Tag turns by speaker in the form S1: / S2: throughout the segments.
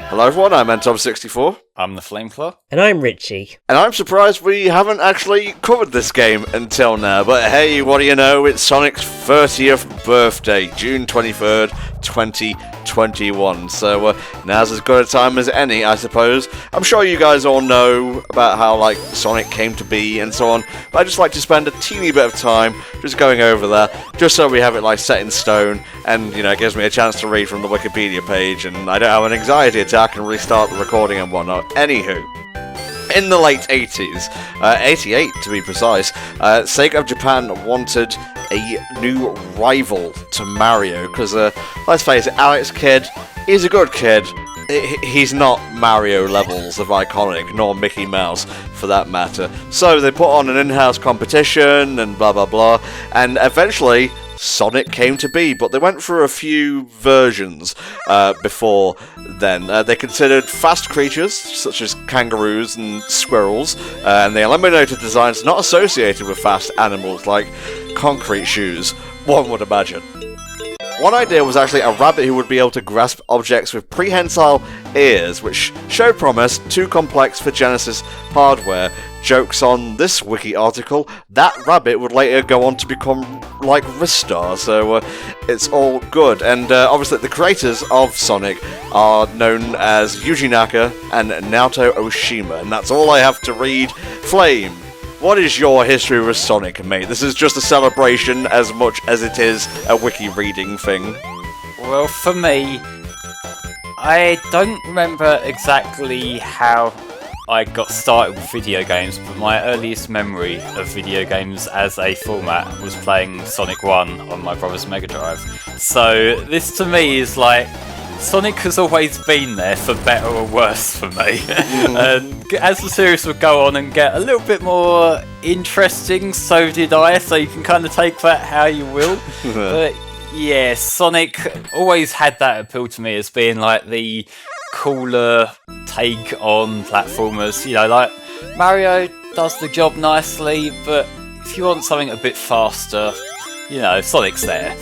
S1: Hello everyone, I'm Tom64.
S2: I'm the Flameclaw.
S3: And I'm Richie.
S1: And I'm surprised we haven't actually covered this game until now, but hey, what do you know, it's Sonic's 30th birthday, June 23rd, 2021, so now's as good a time as any, I suppose. I'm sure you guys all know about how, Sonic came to be and so on, but I'd just like to spend a teeny bit of time just going over that, just so we have it, set in stone, and, it gives me a chance to read from the Wikipedia page, and I don't have an anxiety attack and restart the recording and whatnot. Anywho, in the late 80s, 88 to be precise, Sega of Japan wanted a new rival to Mario, because, let's face it, Alex Kidd, he's a good kid. He's not Mario levels of iconic, nor Mickey Mouse, for that matter. So they put on an in-house competition, and blah blah blah, and eventually Sonic came to be, but they went through a few versions before then. They considered fast creatures, such as kangaroos and squirrels, and they eliminated designs not associated with fast animals, like concrete shoes, one would imagine. One idea was actually a rabbit who would be able to grasp objects with prehensile ears, which showed promise, too complex for Genesis hardware. Jokes on this wiki article, that rabbit would later go on to become like Ristar, so it's all good. And obviously the creators of Sonic are known as Yuji Naka and Naoto Oshima, and that's all I have to read. Flame, what is your history with Sonic, mate? This is just a celebration as much as it is a wiki reading thing.
S2: Well, for me, I don't remember exactly how I got started with video games, but my earliest memory of video games as a format was playing Sonic 1 on my brother's Mega Drive. So this to me is like, Sonic has always been there, for better or worse for me. And as the series would go on and get a little bit more interesting, so did I, so you can kind of take that how you will. But yeah, Sonic always had that appeal to me as being like the cooler take on platformers. Like Mario does the job nicely, but if you want something a bit faster, Sonic's there.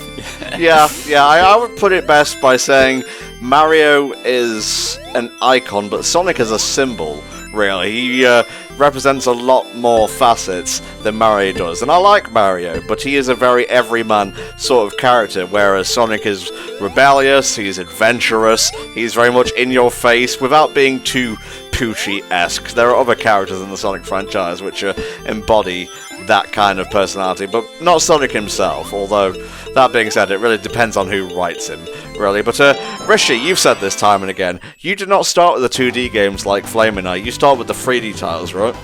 S1: Yeah, I would put it best by saying Mario is an icon, but Sonic is a symbol, really. He represents a lot more facets than Mario does. And I like Mario, but he is a very everyman sort of character, whereas Sonic is rebellious, he's adventurous, he's very much in your face without being too Poochie-esque. There are other characters in the Sonic franchise which embody that kind of personality, but not Sonic himself, although, that being said, it really depends on who writes him, really. But, Rishi, you've said this time and again, you did not start with the 2D games like Flame and I, you start with the 3D titles, right?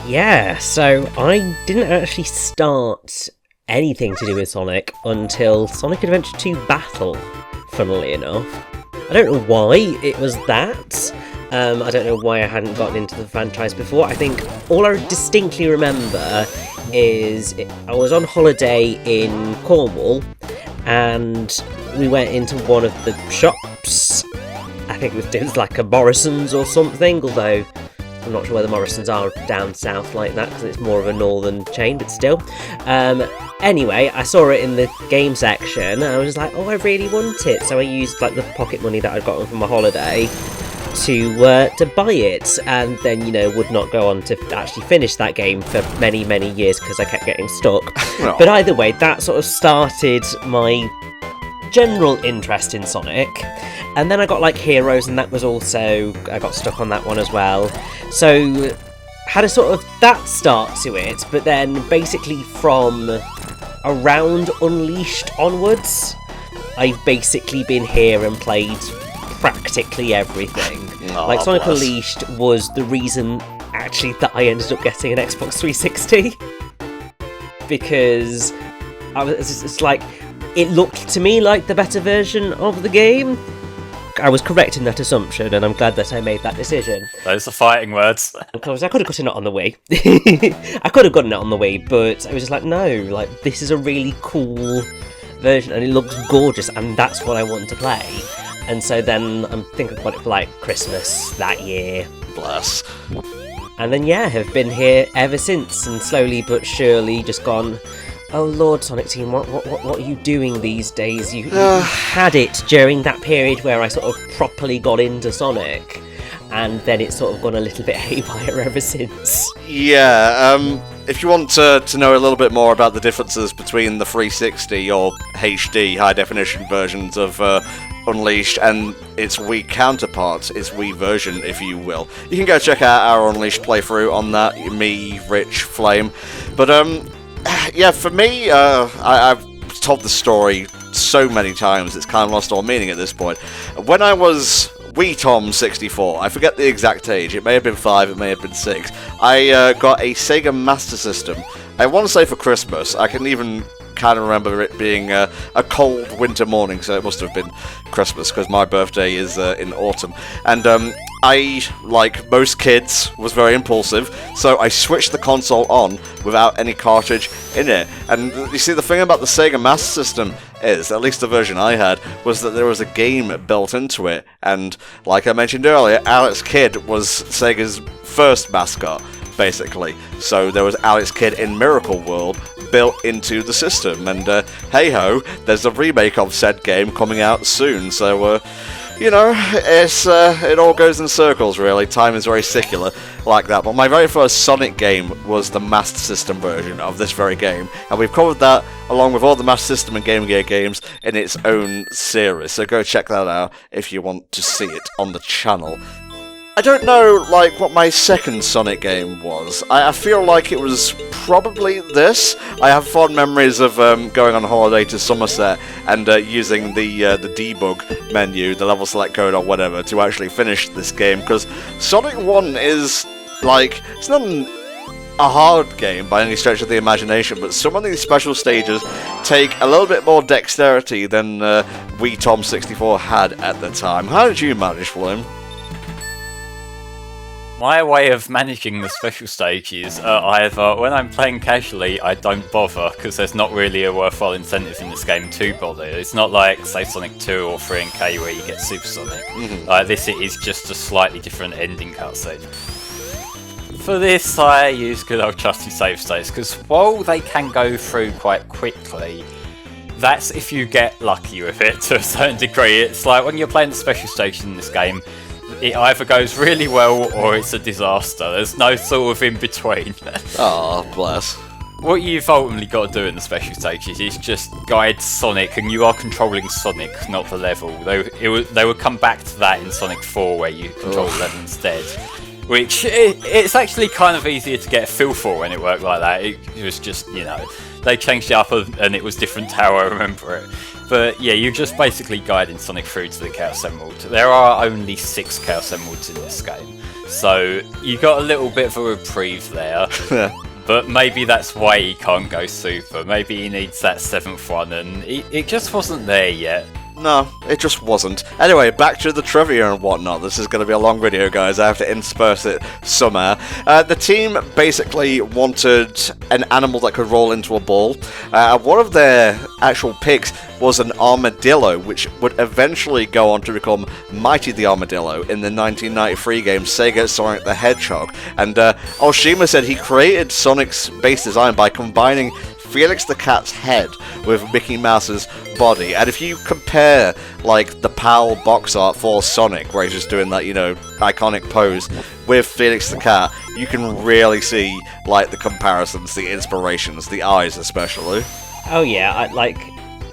S3: Yeah, so I didn't actually start anything to do with Sonic until Sonic Adventure 2 Battle, funnily enough. I don't know why it was that. I don't know why I hadn't gotten into the franchise before. I think all I distinctly remember is I was on holiday in Cornwall and we went into one of the shops. I think it was like a Morrison's or something, although I'm not sure whether Morrison's are down south like that because it's more of a northern chain, but still. Anyway, I saw it in the game section and I was like, oh, I really want it. So I used the pocket money that I'd gotten from my holiday to buy it, and then would not go on to actually finish that game for many years because I kept getting stuck.
S1: Oh.
S3: But either way, that sort of started my general interest in Sonic, and then I got Heroes, and that was also, I got stuck on that one as well. So had a sort of that start to it, but then basically from around Unleashed onwards, I've basically been here and played practically everything.
S1: Oh,
S3: Sonic
S1: bless.
S3: Unleashed was the reason actually that I ended up getting an Xbox 360 because it looked to me like the better version of the game. I was correct in that assumption, and I'm glad that I made that decision.
S2: Those are fighting words.
S3: Because I could have gotten it on the Wii. I could have gotten it on the Wii, but I was just no, this is a really cool version, and it looks gorgeous, and that's what I want to play. And so then I'm thinking about it for Christmas that year.
S1: Bless.
S3: And then have been here ever since, and slowly but surely just gone, Oh Lord, Sonic Team, what are you doing these days? You had it during that period where I sort of properly got into Sonic, and then it's sort of gone a little bit haywire ever since.
S1: Yeah, if you want to know a little bit more about the differences between the 360 or HD high-definition versions of Unleashed and its Wii counterpart, its Wii version, if you will, you can go check out our Unleashed playthrough on that, me, Rich, Flame. But, yeah, for me, I've told the story so many times, it's kind of lost all meaning at this point. When I was Wii Tom 64, I forget the exact age, it may have been 5, it may have been 6, I got a Sega Master System. I want to say for Christmas. I can even kind of remember it being a cold winter morning, so it must have been Christmas, because my birthday is in autumn. And I, like most kids, was very impulsive, so I switched the console on without any cartridge in it. And you see, the thing about the Sega Master System is, at least the version I had, was that there was a game built into it. And like I mentioned earlier, Alex Kidd was Sega's first mascot, basically. So there was Alex Kidd in Miracle World built into the system, and hey-ho, there's a remake of said game coming out soon, so you know, it all goes in circles, really. Time is very secular like that. But my very first Sonic game was the Master System version of this very game, and we've covered that along with all the Master System and Game Gear games in its own series, so go check that out if you want to see it on the channel. I don't know, like, what my second Sonic game was. I feel like it was probably this. I have fond memories of going on holiday to Somerset and using the debug menu, the level select code or whatever, to actually finish this game, because Sonic 1 is, like, it's not a hard game by any stretch of the imagination, but some of these special stages take a little bit more dexterity than Wii Tom 64 had at the time. How did you manage, Flame?
S2: My way of managing the special stages are either, when I'm playing casually, I don't bother, because there's not really a worthwhile incentive in this game to bother. It's not like, say, Sonic 2 or 3NK where you get Super Sonic. Like this, it is just a slightly different ending cutscene. For this, I use good old trusty save states, because while they can go through quite quickly, that's if you get lucky with it to a certain degree. It's like when you're playing the special station in this game, it either goes really well or it's a disaster. There's no sort of in between.
S1: Oh, bless.
S2: What you've ultimately got to do in the special stages is just guide Sonic, and you are controlling Sonic, not the level. They would come back to that in Sonic 4 where you control the level instead. Which, it's actually kind of easier to get a feel for when it worked like that. It was just, you know, they changed it up and it was different to how I remember it. But yeah, you're just basically guiding Sonic through to the Chaos Emerald. There are only 6 Chaos Emeralds in this game, so you got a little bit of a reprieve there. But maybe that's why he can't go Super. Maybe he needs that 7th one, and it just wasn't there yet.
S1: No, it just wasn't. Anyway, back to the trivia and whatnot. This is going to be a long video, guys. I have to intersperse it somehow. The team basically wanted an animal that could roll into a ball. One of their actual picks was an armadillo, which would eventually go on to become Mighty the Armadillo in the 1993 game Sega Sonic the Hedgehog. And Oshima said he created Sonic's base design by combining Felix the Cat's head with Mickey Mouse's body. And if you compare, like, the PAL box art for Sonic, where he's just doing that, you know, iconic pose, with Felix the Cat, you can really see, like, the comparisons, the inspirations, the eyes especially.
S3: Oh yeah, like,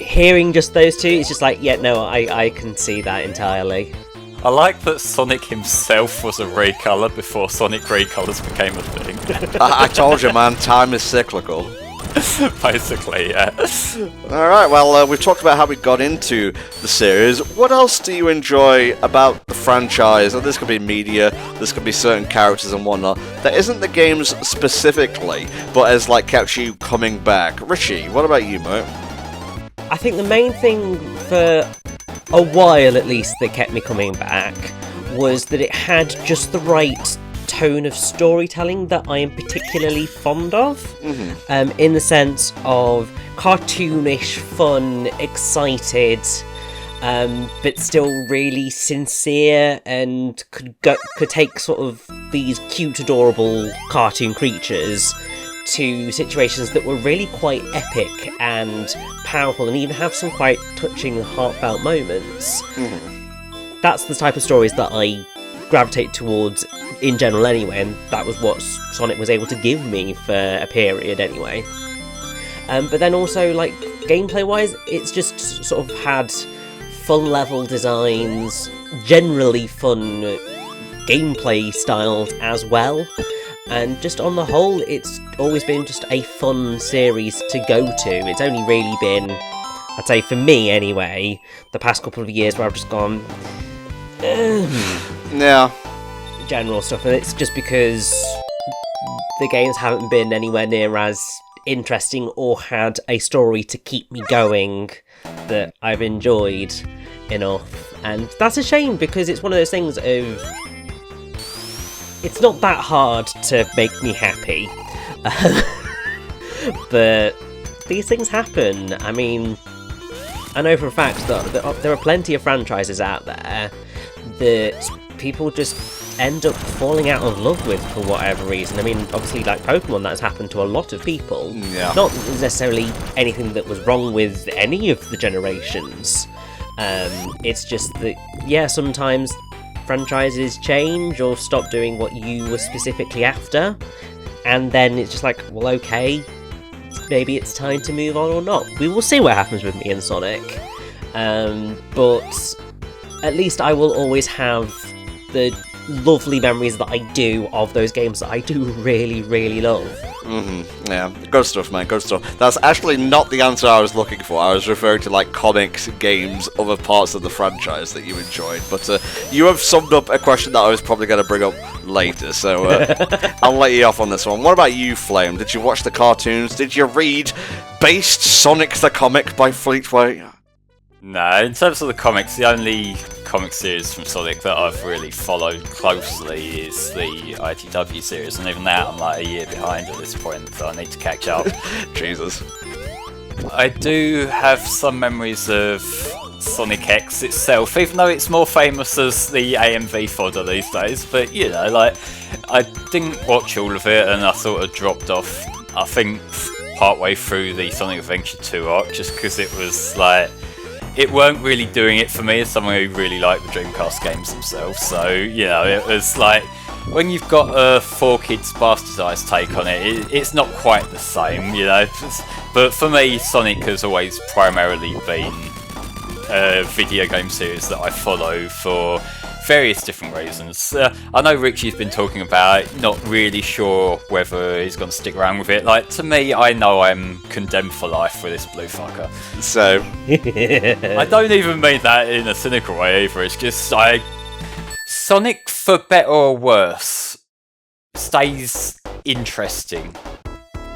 S3: hearing just those two, it's just like, yeah, no, I can see that entirely.
S2: I like that Sonic himself was a recolor before Sonic recolors became a thing.
S1: I told you, man, time is cyclical.
S2: Basically, yeah.
S1: Alright, well, we've talked about how we got into the series. What else do you enjoy about the franchise? And this could be media, this could be certain characters and whatnot, that isn't the games specifically, but has, like, kept you coming back. Richie, what about you, mate?
S3: I think the main thing for a while, at least, that kept me coming back was that it had just the right tone of storytelling that I am particularly fond of, in the sense of cartoonish, fun, excited, but still really sincere, and could take sort of these cute, adorable cartoon creatures to situations that were really quite epic and powerful, and even have some quite touching, heartfelt moments. That's the type of stories that I gravitate towards in general anyway, and that was what Sonic was able to give me for a period anyway. But then also, like, gameplay-wise, it's just sort of had fun level designs, generally fun gameplay styles as well, and just on the whole, it's always been just a fun series to go to. It's only really been, I'd say for me anyway, the past couple of years where I've just gone,
S1: yeah,
S3: general stuff, and it's just because the games haven't been anywhere near as interesting or had a story to keep me going that I've enjoyed enough. And that's a shame, because it's one of those things of, it's not that hard to make me happy. But these things happen. I mean, I know for a fact that there are plenty of franchises out there that people just end up falling out of love with for whatever reason. I mean, obviously, like Pokemon, that's happened to a lot of people.
S1: Yeah.
S3: Not necessarily anything that was wrong with any of the generations. It's just that, yeah, sometimes franchises change or stop doing what you were specifically after, and then it's just like, well, okay, maybe it's time to move on or not. We will see what happens with me and Sonic. But at least I will always have the lovely memories that I do of those games that I do really, really love.
S1: Yeah, good stuff, man, good stuff. That's actually not the answer I was looking for. I was referring to, like, comics, games, other parts of the franchise that you enjoyed. But you have summed up a question that I was probably going to bring up later, so I'll let you off on this one. What about you, Flame? Did you watch the cartoons? Did you read Based Sonic the Comic by Fleetway?
S2: No, in terms of the comics, the only comic series from Sonic that I've really followed closely is the ITW series, and even that I'm like a year behind at this point, so I need to catch up.
S1: Jesus.
S2: I do have some memories of Sonic X itself, even though it's more famous as the AMV fodder these days, but you know, like, I didn't watch all of it and I sort of dropped off, I think, partway through the Sonic Adventure 2 arc, just because it was like, it weren't really doing it for me as someone who really liked the Dreamcast games themselves. So, you know, it was like, when you've got a 4Kids bastardized take on it, it's not quite the same, you know. But for me, Sonic has always primarily been a video game series that I follow for various different reasons. I know Richie's been talking about it, not really sure whether he's going to stick around with it. Like, to me, I know I'm condemned for life with this blue fucker.
S1: So,
S2: I don't even mean that in a cynical way either. It's just, Sonic, for better or worse, stays interesting,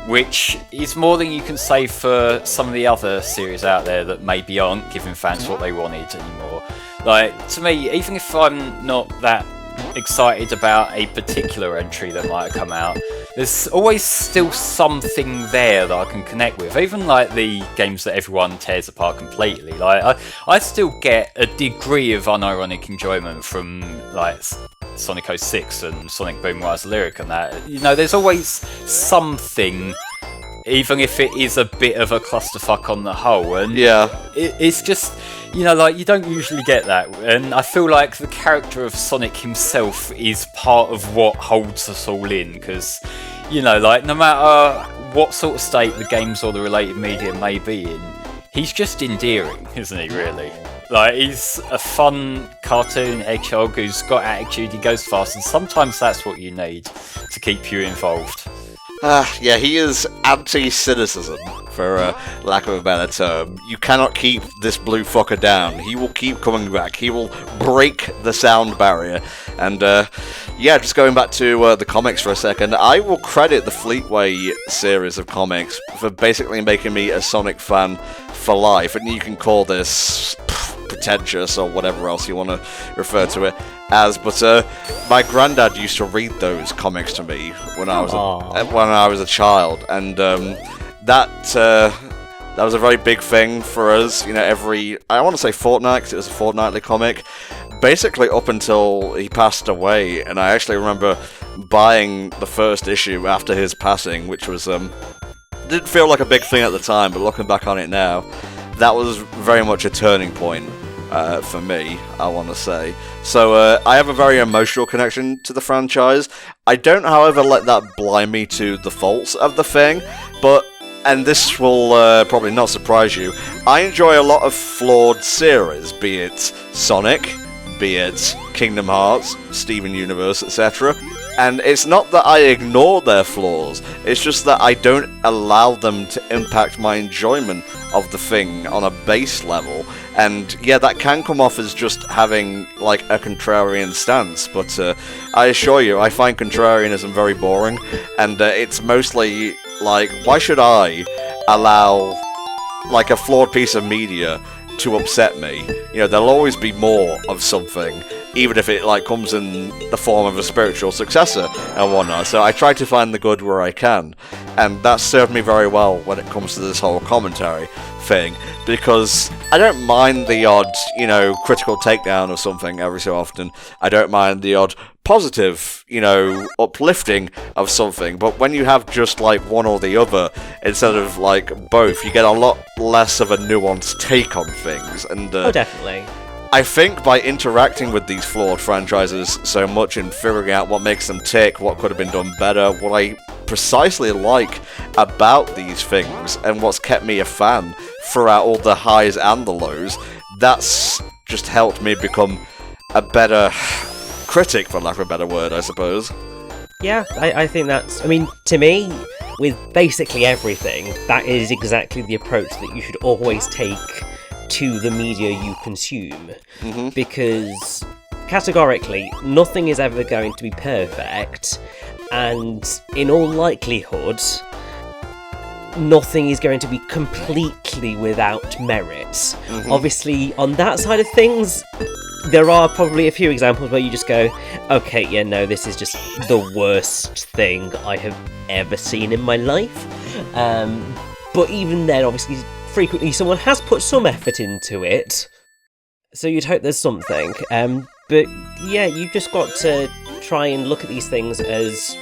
S2: which is more than you can say for some of the other series out there that maybe aren't giving fans what they wanted anymore. Like, to me, even if I'm not that excited about a particular entry that might have come out, there's always still something there that I can connect with. Even like the games that everyone tears apart completely, like I still get a degree of unironic enjoyment from like Sonic 06 and Sonic Boom Rise Lyric and that. You know, there's always something, even if it is a bit of a clusterfuck on the whole, and
S1: yeah,
S2: it's just, you know, like, you don't usually get that, and I feel like the character of Sonic himself is part of what holds us all in, because, you know, like, no matter what sort of state the games or the related media may be in, he's just endearing, isn't he, really? Like, he's a fun cartoon hedgehog who's got attitude, he goes fast, and sometimes that's what you need to keep you involved.
S1: Yeah, he is anti-cynicism, for lack of a better term. You cannot keep this blue fucker down. He will keep coming back. He will break the sound barrier. And, yeah, just going back to the comics for a second, I will credit the Fleetway series of comics for basically making me a Sonic fan for life. And you can call this pretentious or whatever else you want to refer to it as, but my granddad used to read those comics to me when I was a child, and that was a very big thing for us. You know, I want to say fortnight, because it was a fortnightly comic, basically up until he passed away. And I actually remember buying the first issue after his passing, which was didn't feel like a big thing at the time, but looking back on it now, that was very much a turning point for me, I want to say. So I have a very emotional connection to the franchise. I don't, however, let that blind me to the faults of the thing, but, and this will probably not surprise you, I enjoy a lot of Flawed series, be it Sonic, be it Kingdom Hearts, Steven Universe, etc. And it's not that I ignore their flaws, it's just that I don't allow them to impact my enjoyment of the thing on a base level. And yeah, that can come off as just having like a contrarian stance, but I assure you, I find contrarianism very boring, and it's mostly like, why should I allow like a flawed piece of media to upset me? You know, there'll always be more of something, even if it like comes in the form of a spiritual successor and whatnot. So I try to find the good where I can, and that's served me very well when it comes to this whole commentary thing, because I don't mind the odd, you know, critical takedown of something every so often. I don't mind the odd positive, you know, uplifting of something, but when you have just like one or the other instead of like both, you get a lot less of a nuanced take on things. And
S3: oh, definitely.
S1: I think by interacting with these flawed franchises so much and figuring out what makes them tick, what could have been done better, what I precisely like about these things, and what's kept me a fan throughout all the highs and the lows, that's just helped me become a better critic, for lack of a better word, I suppose.
S3: Yeah, I think that's... I mean, to me, with basically everything, that is exactly the approach that you should always take to the media you consume.
S1: Mm-hmm.
S3: Because, categorically, nothing is ever going to be perfect, and in all likelihood, nothing is going to be completely without merit.
S1: Mm-hmm.
S3: Obviously, on that side of things, there are probably a few examples where you just go, okay, yeah, no, this is just the worst thing I have ever seen in my life. But even then, obviously, frequently someone has put some effort into it, so you'd hope there's something. But yeah, you've just got to try and look at these things as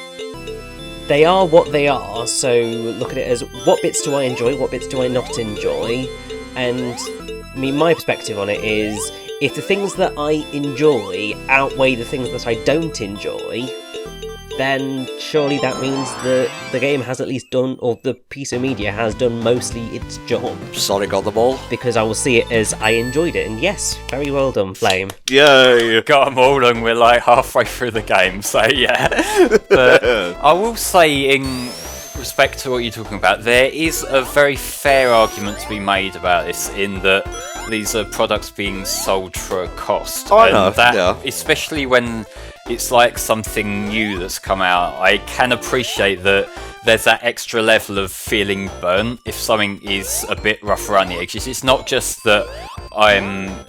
S3: they are what they are, so look at it as what bits do I enjoy, what bits do I not enjoy, and I mean, my perspective on it is, if the things that I enjoy outweigh the things that I don't enjoy, then surely that means that the game has at least done, or the piece of media has done mostly its job.
S1: Sonic got the ball.
S3: Because I will see it as I enjoyed it, and yes, very well done, Flame.
S1: Yay!
S2: Got them all, and we're like halfway through the game, so yeah. But I will say, in respect to what you're talking about, there is a very fair argument to be made about this, in that these are products being sold for a cost.
S1: Oh, I know, yeah.
S2: Especially when it's like something new that's come out, I can appreciate that there's that extra level of feeling burnt if something is a bit rough around the edges. It's not just that I'm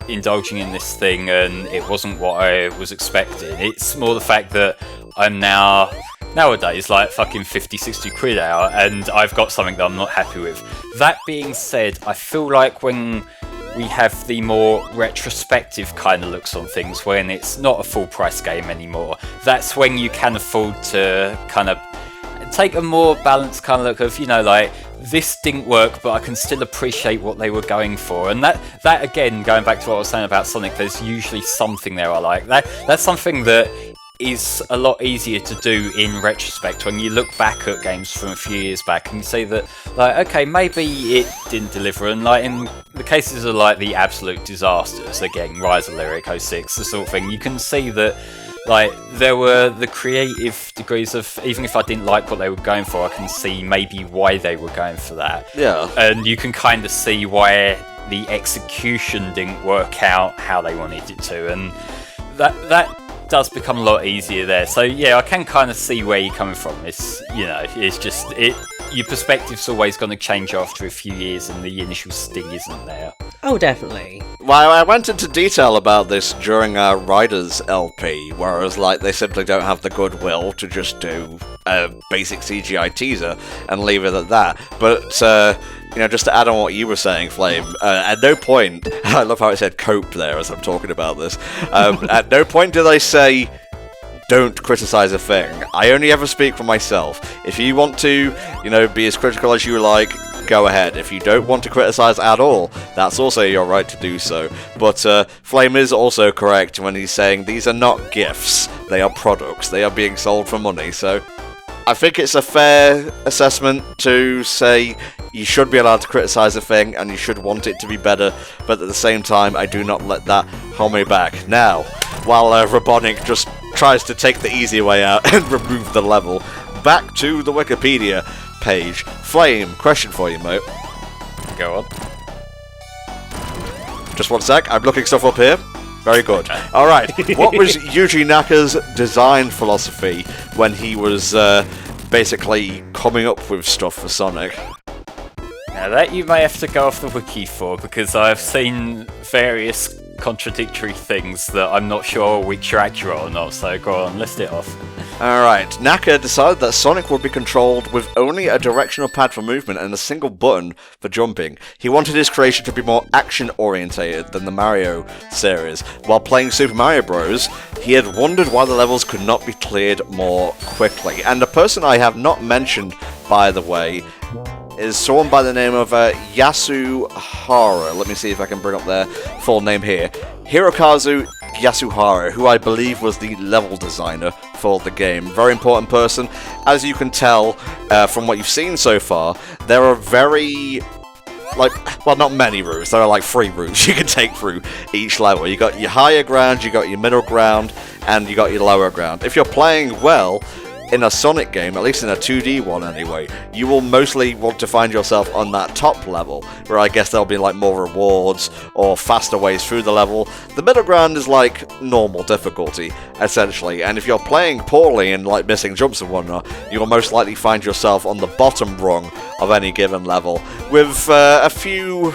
S2: indulging in this thing and it wasn't what I was expecting. It's more the fact that I'm nowadays like fucking 50, 60 quid out, and I've got something that I'm not happy with. That being said, I feel like when we have the more retrospective kind of looks on things, when it's not a full price game anymore, that's when you can afford to kind of take a more balanced kind of look of, you know, like, this didn't work, but I can still appreciate what they were going for. And that again, going back to what I was saying about Sonic, there's usually something there I like. That's something that is a lot easier to do in retrospect when you look back at games from a few years back and you say that, like, okay, maybe it didn't deliver, and like in the cases of like the absolute disasters, again, Rise of Lyric 06, the sort of thing, you can see that like there were the creative degrees of, even if I didn't like what they were going for, I can see maybe why they were going for that.
S1: Yeah.
S2: And you can kind of see why the execution didn't work out how they wanted it to, and that does become a lot easier there. So yeah, I can kind of see where you're coming from. It's, you know, it's just your perspective's always going to change after a few years, and the initial sting isn't there.
S3: Oh, definitely.
S1: Well, I went into detail about this during our Riders LP, whereas like they simply don't have the goodwill to just do a basic CGI teaser and leave it at that. But you know, just to add on what you were saying, Flame, at no point, I love how it said cope there as I'm talking about this, at no point do they say, don't criticize a thing. I only ever speak for myself. If you want to, be as critical as you like, go ahead. If you don't want to criticize at all, that's also your right to do so. But Flame is also correct when he's saying these are not gifts, they are products. They are being sold for money, so I think it's a fair assessment to say you should be allowed to criticize a thing and you should want it to be better, but at the same time, I do not let that hold me back. Now, while Robonic just tries to take the easy way out and remove the level, back to the Wikipedia page. Flame, question for you, mate.
S2: Go on.
S1: Just one sec, I'm looking stuff up here. Very good. Alright, what was Yuji Naka's design philosophy when he was basically coming up with stuff for Sonic?
S2: Now that you may have to go off the wiki for, because I've seen various contradictory things that I'm not sure which are accurate or not, so go on, list it off.
S1: Alright, Naka decided that Sonic would be controlled with only a directional pad for movement and a single button for jumping. He wanted his creation to be more action-orientated than the Mario series. While playing Super Mario Bros., he had wondered why the levels could not be cleared more quickly. And a person I have not mentioned, by the way, is someone by the name of Yasuhara. Let me see if I can bring up their full name here. Hirokazu Yasuhara, who I believe was the level designer for the game. Very important person. As you can tell from what you've seen so far, there are very... not many routes. There are 3 routes you can take through each level. You got your higher ground, you got your middle ground, and you got your lower ground. If you're playing well in a Sonic game, at least in a 2D one anyway, you will mostly want to find yourself on that top level, where I guess there'll be more rewards or faster ways through the level. The middle ground is normal difficulty, essentially, and if you're playing poorly and missing jumps and whatnot, you will most likely find yourself on the bottom rung of any given level, with a few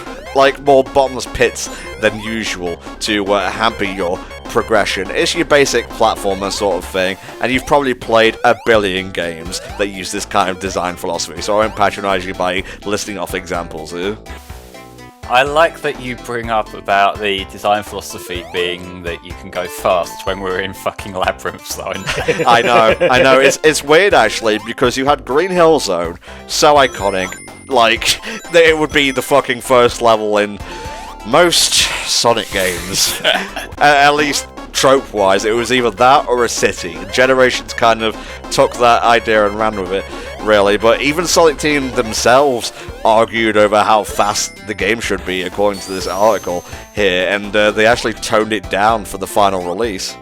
S1: more bottomless pits than usual to hamper your progression. It's your basic platformer sort of thing, and you've probably played a billion games that use this kind of design philosophy, so I won't patronise you by listing off examples here.
S2: I like that you bring up about the design philosophy being that you can go fast when we're in fucking Labyrinth Zone.
S1: I know, it's weird actually, because you had Green Hill Zone, so iconic, it would be the fucking first level in most Sonic games. At least trope-wise, it was either that or a city. Generations kind of took that idea and ran with it, really. But even Sonic Team themselves argued over how fast the game should be, according to this article here, and they actually toned it down for the final release.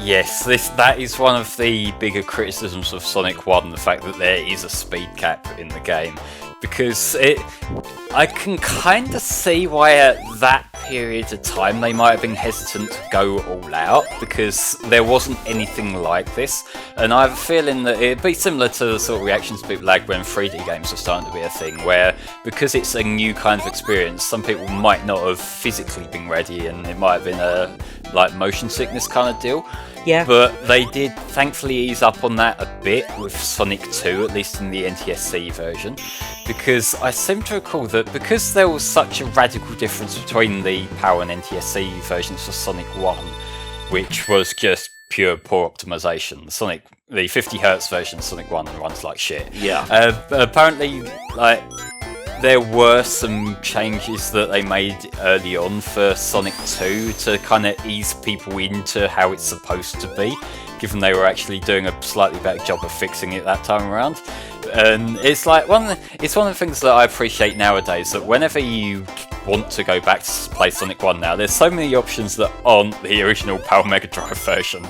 S2: Yes, that is one of the bigger criticisms of Sonic 1, the fact that there is a speed cap in the game. Because I can kind of see why at that period of time they might have been hesitant to go all out, because there wasn't anything like this. And I have a feeling that it'd be similar to the sort of reactions people had when 3D games were starting to be a thing, where because it's a new kind of experience, some people might not have physically been ready, and it might have been a motion sickness kind of deal.
S3: Yeah.
S2: But they did thankfully ease up on that a bit with Sonic 2, at least in the NTSC version, because I seem to recall that because there was such a radical difference between the PAL and NTSC versions for Sonic 1, which was just pure poor optimization. The 50Hz version of Sonic 1 runs like shit.
S1: Yeah.
S2: Apparently, there were some changes that they made early on for Sonic 2 to kind of ease people into how it's supposed to be, given they were actually doing a slightly better job of fixing it that time around. And it's one of the things that I appreciate nowadays, that whenever you want to go back to play Sonic 1 now, there's so many options that aren't the original PAL Mega Drive version.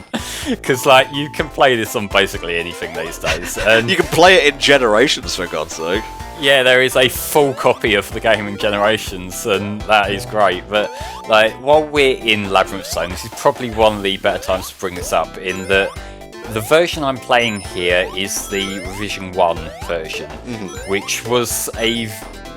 S2: Because you can play this on basically anything these days. And
S1: you can play it in Generations, for God's sake.
S2: Yeah, there is a full copy of the game in Generations, and that is great. But while we're in Labyrinth Zone, this is probably one of the better times to bring this up, in that the version I'm playing here is the Revision 1 version, which was a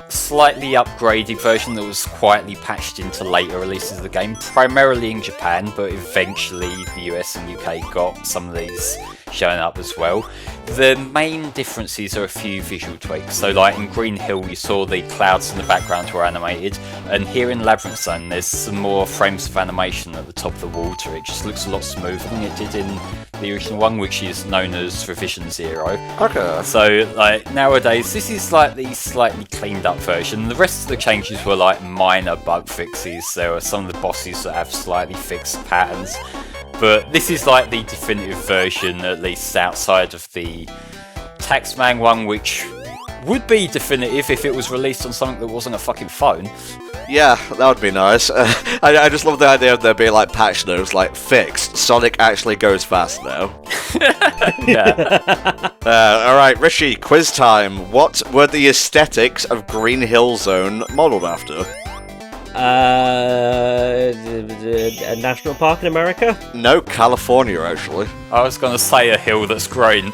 S2: slightly upgraded version that was quietly patched into later releases of the game, primarily in Japan, but eventually the US and UK got some of these showing up as well. The main differences are a few visual tweaks. So like in Green Hill you saw the clouds in the background were animated, and here in Labyrinth Zone there's some more frames of animation at the top of the water. It just looks a lot smoother than it did in the original one, which is known as Revision 0.
S1: Okay.
S2: So like nowadays this is like the slightly cleaned up version. The rest of the changes were like minor bug fixes. There are some of the bosses that have slightly fixed patterns. But this is like the definitive version, at least outside of the Taxman one, which would be definitive if it was released on something that wasn't a fucking phone.
S1: Yeah, that would be nice. I just love the idea of there being like patch notes, like fixed. Sonic actually goes fast now.
S2: Yeah.
S1: Alright, Rishi, quiz time. What were the aesthetics of Green Hill Zone modelled after?
S3: A national park in America?
S1: No, California, actually.
S2: I was going to say a hill that's green.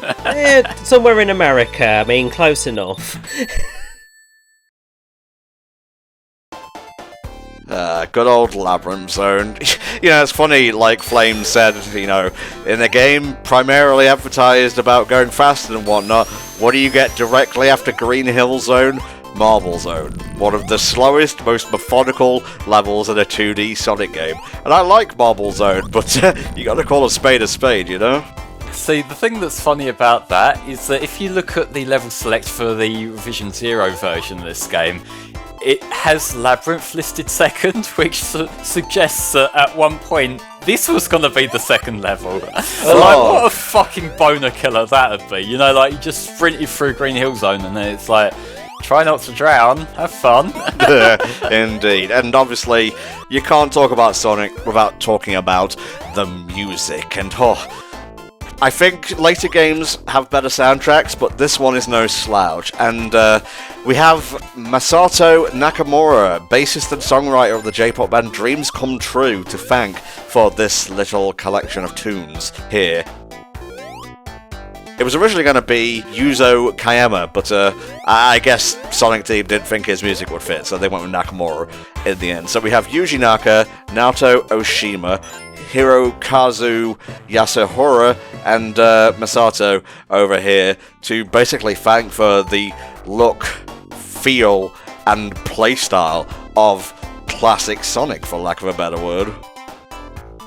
S3: Somewhere in America. I mean, close enough.
S1: Good old Labyrinth Zone. You know, it's funny, like Flame said, you know, in the game, primarily advertised about going fast and whatnot. What do you get directly after Green Hill Zone? Marble Zone. One of the slowest, most methodical levels in a 2D Sonic game. And I like Marble Zone, but you gotta call a spade, you know?
S2: See, the thing that's funny about that is that if you look at the level select for the Revision 0 version of this game, it has Labyrinth listed second, which suggests that at one point this was going to be the second level. So, like, what a fucking boner killer that would be. You know, like, you just sprinted through Green Hill Zone and then it's like, try not to drown, have fun.
S1: Indeed. And obviously, you can't talk about Sonic without talking about the music. And I think later games have better soundtracks, but this one is no slouch. And we have Masato Nakamura, bassist and songwriter of the J-pop band Dreams Come True, to thank for this little collection of tunes here. It was originally going to be Yuzo Kayama, but I guess Sonic Team didn't think his music would fit, so they went with Nakamura in the end. So we have Yuji Naka, Naoto Oshima, Hirokazu Yasuhara, and Masato over here to basically thank for the look, feel, and playstyle of classic Sonic, for lack of a better word.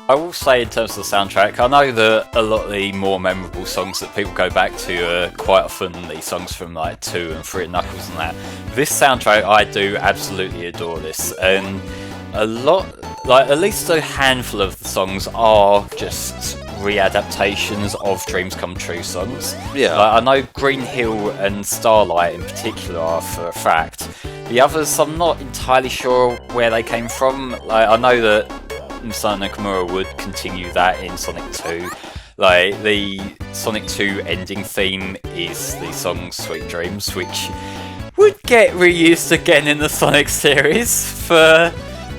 S2: I will say in terms of the soundtrack, I know that a lot of the more memorable songs that people go back to are quite often the songs from like 2 and 3 and Knuckles and that. This soundtrack, I do absolutely adore this, and a lot, like at least a handful of the songs are just readaptations of Dreams Come True songs.
S1: Yeah.
S2: Like, I know Green Hill and Starlight in particular are for a fact. The others, I'm not entirely sure where they came from. Like, I know that Masato Nakamura would continue that in Sonic 2. Like, the Sonic 2 ending theme is the song Sweet Dreams, which would get reused again in the Sonic series for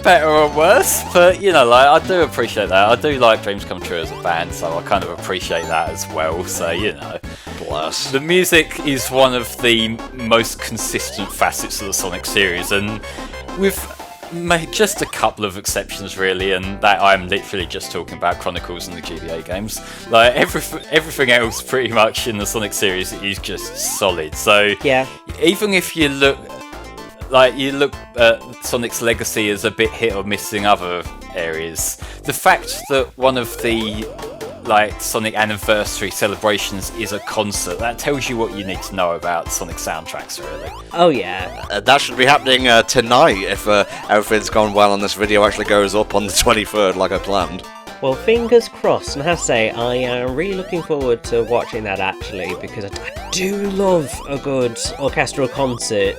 S2: better or worse, but you know, like, I do appreciate that. I do like Dreams Come True as a band, so I kind of appreciate that as well, so you know.
S1: Bless.
S2: The music is one of the most consistent facets of the Sonic series, and with just a couple of exceptions really, and that I'm literally just talking about Chronicles and the GBA games. Like everything else pretty much in the Sonic series is just solid. So
S3: Yeah.
S2: even if you look at Sonic's legacy as a bit hit or miss in other areas, the fact that one of the Sonic anniversary celebrations is a concert, that tells you what you need to know about Sonic soundtracks, really.
S3: Oh yeah.
S1: That should be happening tonight if everything's gone well and this video actually goes up on the 23rd like I planned.
S3: Well, fingers crossed, and I have to say, I am really looking forward to watching that actually, because I do love a good orchestral concert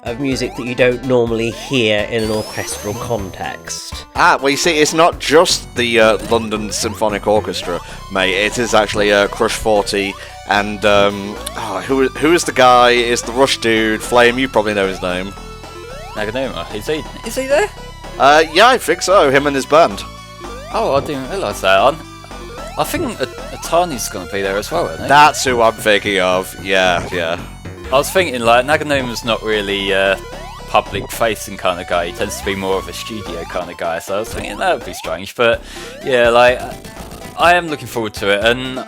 S3: of music that you don't normally hear in an orchestral context.
S1: Well, you see, it's not just the London Symphonic Orchestra, mate. It is actually Crush 40, and who is the guy? It's the Rush dude. Flame, you probably know his name.
S2: Naganuma, is he there?
S1: Yeah, I think so. Him and his band.
S2: Oh, I didn't realise that. I think Atani's going to be there as well, isn't he?
S1: That's who I'm thinking of. Yeah.
S2: I was thinking, Naganuma's not really a public-facing kind of guy. He tends to be more of a studio kind of guy, so I was thinking that would be strange. But, yeah, I am looking forward to it. And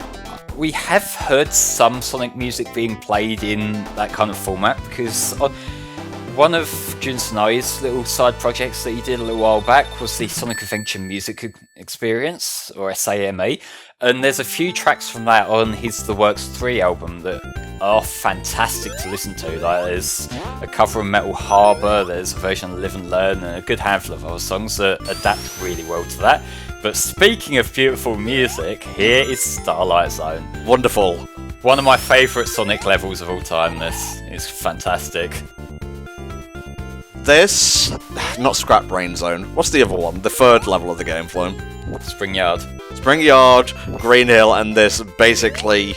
S2: we have heard some Sonic music being played in that kind of format, because one of Jun Sanoi's little side projects that he did a little while back was the Sonic Adventure Music Experience, or SAME, and there's a few tracks from that on his The Works 3 album that are fantastic to listen to. Like, there's a cover of Metal Harbour, there's a version of Live and Learn, and a good handful of other songs that adapt really well to that. But speaking of beautiful music, here is Starlight Zone.
S1: Wonderful.
S2: One of my favourite Sonic levels of all time. This is fantastic.
S1: This, not Scrap Brain Zone. What's the other one? The third level of the game, Floam.
S2: Spring Yard.
S1: Spring Yard, Green Hill, and this basically,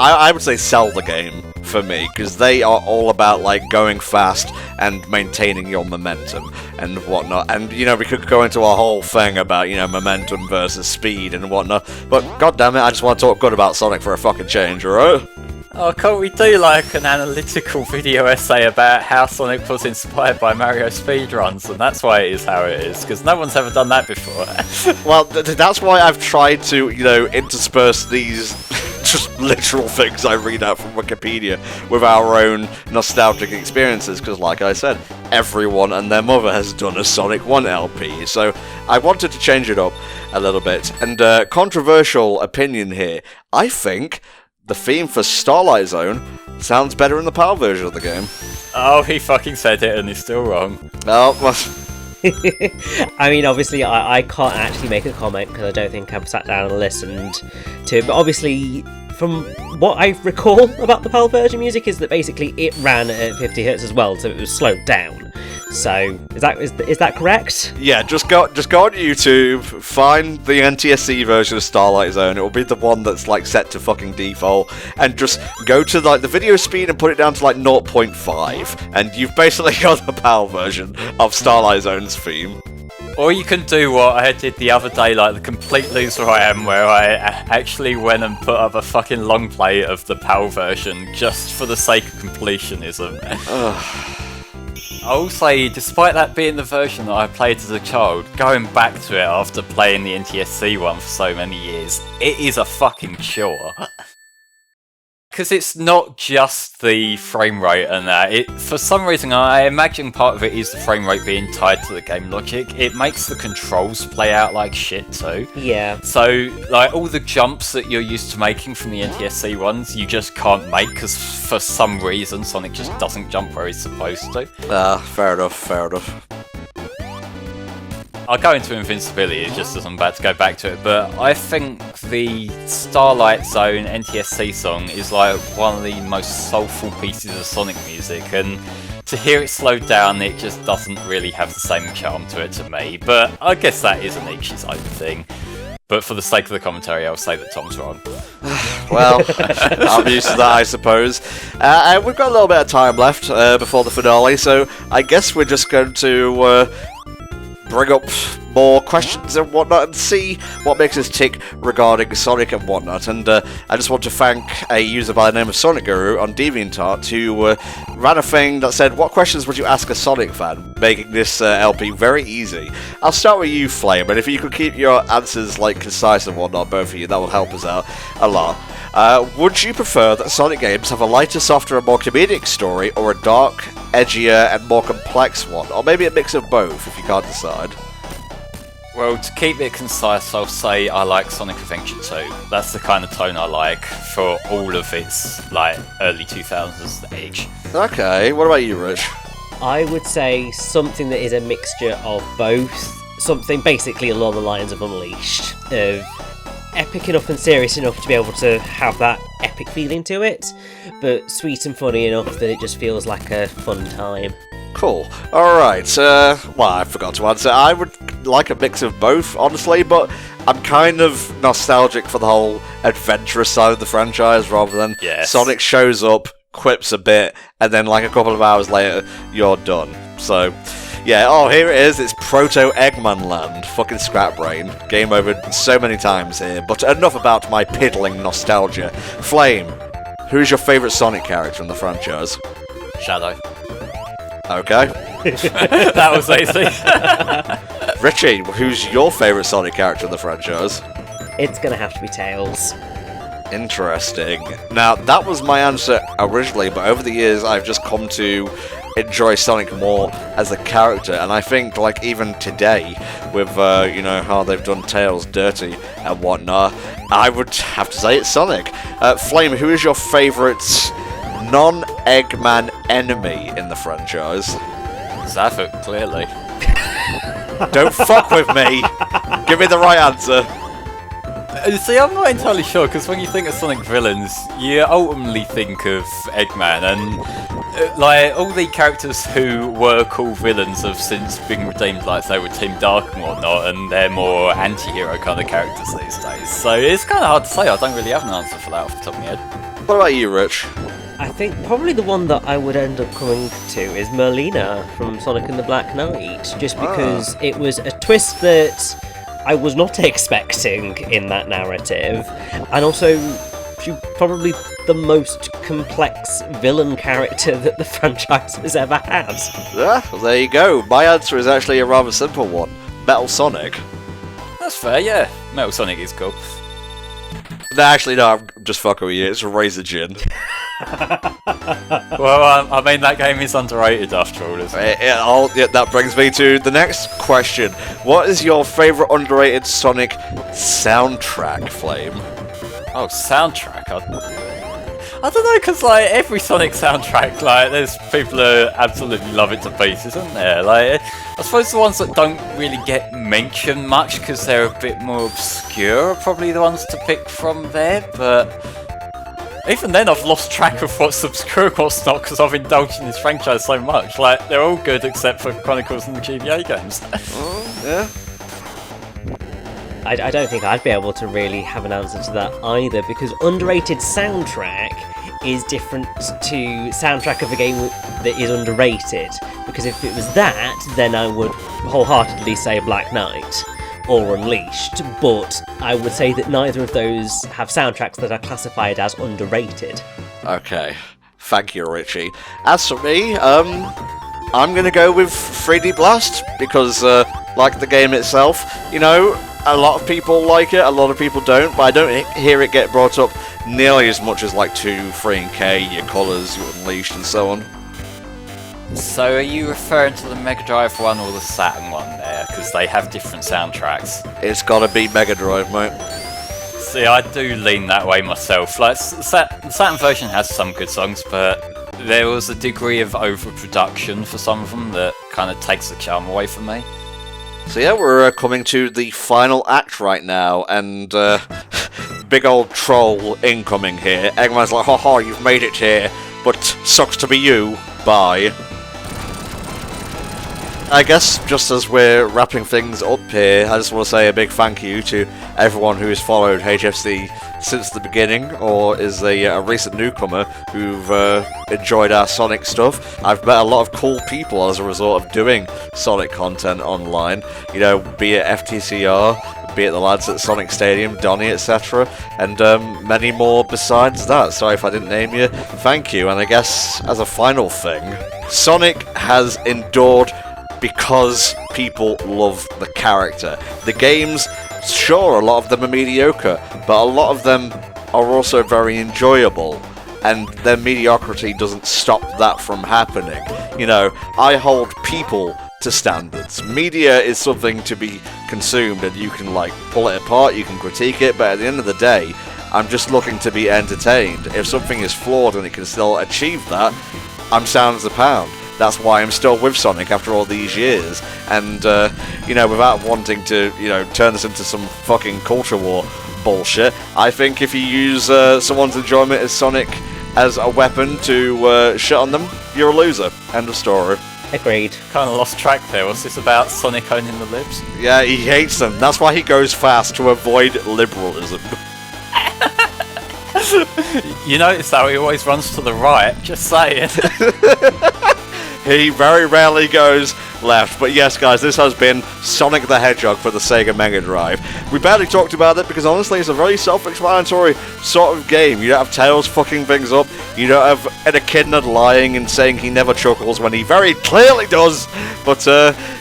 S1: I would say, sell the game for me, because they are all about like going fast and maintaining your momentum and whatnot. And you know, we could go into a whole thing about, you know, momentum versus speed and whatnot. But god damn it, I just want to talk good about Sonic for a fucking change, alright?
S2: Oh, can't we do like an analytical video essay about how Sonic was inspired by Mario speedruns, and that's why it is how it is, because no one's ever done that before.
S1: Well, that's why I've tried to, you know, intersperse these just literal things I read out from Wikipedia with our own nostalgic experiences, because like I said, everyone and their mother has done a Sonic 1 LP, so I wanted to change it up a little bit. And controversial opinion here, I think the theme for Starlight Zone sounds better in the PAL version of the game.
S2: Oh, he fucking said it and he's still wrong.
S1: Oh, well.
S3: I mean, obviously, I can't actually make a comment because I don't think I've sat down and listened to it. But obviously, from what I recall about the PAL version music, is that basically it ran at 50 Hz as well, so it was slowed down. So is that correct?
S1: Yeah, just go on YouTube, find the NTSC version of Starlight Zone. It will be the one that's like set to fucking default, and just go to like the video speed and put it down to like 0.5, and you've basically got the PAL version of Starlight Zone's theme.
S2: Or you can do what I did the other day, like the complete loser I am, where I actually went and put up a fucking Longplay of the PAL version just for the sake of completionism. I'll say, despite that being the version that I played as a child, going back to it after playing the NTSC one for so many years, it is a fucking chore. Because it's not just the frame rate and that. For some reason, I imagine part of it is the frame rate being tied to the game logic. It makes the controls play out like shit too.
S3: Yeah.
S2: So, like, all the jumps that you're used to making from the NTSC ones, you just can't make because for some reason Sonic just doesn't jump where he's supposed to.
S1: Fair enough.
S2: I'll go into invincibility just as I'm about to go back to it, but I think the Starlight Zone NTSC song is like one of the most soulful pieces of Sonic music, and to hear it slowed down, it just doesn't really have the same charm to it to me, but I guess that is an each's own thing. But for the sake of the commentary, I'll say that Tom's wrong.
S1: Well, I'm used to that, I suppose. We've got a little bit of time left before the finale, so I guess we're just going to bring up more questions and whatnot and see what makes us tick regarding Sonic and whatnot. And I just want to thank a user by the name of Sonic Guru on DeviantArt who ran a thing that said, what questions would you ask a Sonic fan, making this LP very easy. I'll start with you, Flame, and if you could keep your answers like concise and whatnot, both of you, that will help us out a lot. Would you prefer that Sonic games have a lighter, softer and more comedic story, or a dark, edgier and more complex one? Or maybe a mix of both, if you can't decide.
S2: Well, to keep it concise, I'll say I like Sonic Adventure 2. That's the kind of tone I like for all of its, like, early 2000s age.
S1: Okay, what about you, Rich?
S3: I would say something that is a mixture of both. Something basically along the lines of Unleashed. Of epic enough and serious enough to be able to have that epic feeling to it, but sweet and funny enough that it just feels like a fun time.
S1: Cool. Alright, well, I forgot to answer. I would like a mix of both, honestly, but I'm kind of nostalgic for the whole adventurous side of the franchise rather than Sonic shows up, quips a bit, and then like a couple of hours later, you're done. So, yeah, oh, here it is. It's Proto-Eggman Land. Fucking scrap brain. Game over so many times here, but enough about my piddling nostalgia. Flame, who's your favourite Sonic character in the franchise?
S2: Shadow.
S1: Okay.
S2: That was easy.
S1: Richie, who's your favourite Sonic character in the franchise?
S3: It's gonna have to be Tails.
S1: Interesting. Now, that was my answer originally, but over the years I've just come to enjoy Sonic more as a character, and I think, like, even today, with, how they've done Tails dirty and whatnot, I would have to say it's Sonic. Flame, who is your favourite non-Eggman enemy in the franchise?
S2: Zavok, clearly.
S1: Don't fuck with me! Give me the right answer.
S2: See, I'm not entirely sure, because when you think of Sonic villains, you ultimately think of Eggman, and all the characters who were cool villains have since been redeemed, like say with Team Dark and whatnot, and they're more anti-hero kind of characters these days. So it's kind of hard to say. I don't really have an answer for that off the top of my head.
S1: What about you, Rich?
S3: I think probably the one that I would end up coming to is Merlina from Sonic and the Black Knight, just because it was a twist that I was not expecting in that narrative, and also she's probably the most complex villain character that the franchise has ever had.
S1: Yeah, well, there you go. My answer is actually a rather simple one. Metal Sonic.
S2: That's fair, yeah. Metal Sonic is cool.
S1: No, actually, no, I'm just fucking with you. It's Razor Jin.
S2: Well, I mean, that game is underrated after all, isn't it?
S1: That brings me to the next question. What is your favourite underrated Sonic soundtrack, Flame?
S2: Oh, soundtrack? I don't know, because, like, every Sonic soundtrack, like, there's people who absolutely love it to pieces, isn't there? Like, I suppose the ones that don't really get mentioned much because they're a bit more obscure are probably the ones to pick from there, but even then I've lost track of what's obscure and what's not because I've indulged in this franchise so much. Like, they're all good except for Chronicles and the GBA games.
S1: Yeah.
S3: I don't think I'd be able to really have an answer to that either, because underrated soundtrack is different to soundtrack of a game that is underrated. Because if it was that, then I would wholeheartedly say Black Knight or Unleashed, but I would say that neither of those have soundtracks that are classified as underrated.
S1: Okay, thank you, Richie. As for me, I'm gonna go with 3D Blast, because, like the game itself, a lot of people like it, a lot of people don't, but I don't hear it get brought up nearly as much as like 2, 3, and K, your Colours, your Unleashed, and so on.
S2: So are you referring to the Mega Drive one or the Saturn one there? Because they have different soundtracks.
S1: It's gotta be Mega Drive, mate.
S2: See, I do lean that way myself. Like, the Saturn version has some good songs, but there was a degree of overproduction for some of them that kind of takes the charm away from me.
S1: So yeah, we're coming to the final act right now, and big old troll incoming here. Eggman's like, haha, you've made it here, but sucks to be you, bye. I guess just as we're wrapping things up here, I just want to say a big thank you to everyone who has followed HFC since the beginning, or is a recent newcomer who've enjoyed our Sonic stuff. I've met a lot of cool people as a result of doing Sonic content online, be it FTCR, be it the lads at Sonic Stadium, Donny, etc., and many more besides that. Sorry if I didn't name you. Thank you. And I guess as a final thing, Sonic has endured because people love the character. The games, sure, a lot of them are mediocre, but a lot of them are also very enjoyable, and their mediocrity doesn't stop that from happening. I hold people to standards. Media is something to be consumed, and you can pull it apart, you can critique it, but at the end of the day, I'm just looking to be entertained. If something is flawed and it can still achieve that, I'm sound as a pound. That's why I'm still with Sonic after all these years, and without wanting to turn this into some fucking culture war bullshit, I think if you use someone's enjoyment as Sonic as a weapon to shit on them, you're a loser. End of story.
S3: Agreed.
S2: Kind of lost track there. What's this about Sonic owning the libs?
S1: Yeah, he hates them. That's why he goes fast, to avoid liberalism.
S2: You notice how he always runs to the right, just saying.
S1: He very rarely goes left. But yes, guys, this has been Sonic the Hedgehog for the Sega Mega Drive. We barely talked about it because honestly it's a very self-explanatory sort of game. You don't have Tails fucking things up. You don't have an echidna lying and saying he never chuckles when he very clearly does. But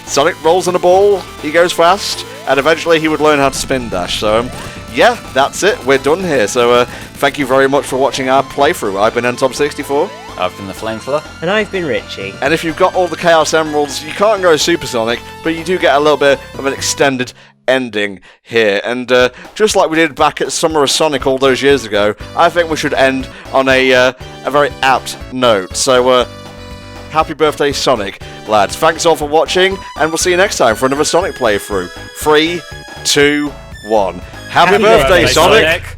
S1: Sonic rolls in a ball, he goes fast, and eventually he would learn how to spin dash. So yeah, that's it. We're done here. So thank you very much for watching our playthrough. I've been NTOM64.
S2: I've been the Flamefiller.
S3: And I've been Richie.
S1: And if you've got all the Chaos Emeralds, you can't go Supersonic, but you do get a little bit of an extended ending here. And just like we did back at Summer of Sonic all those years ago, I think we should end on a very apt note. So, happy birthday, Sonic, lads. Thanks all for watching, and we'll see you next time for another Sonic playthrough. 3, 2, 1. Happy birthday, Sonic!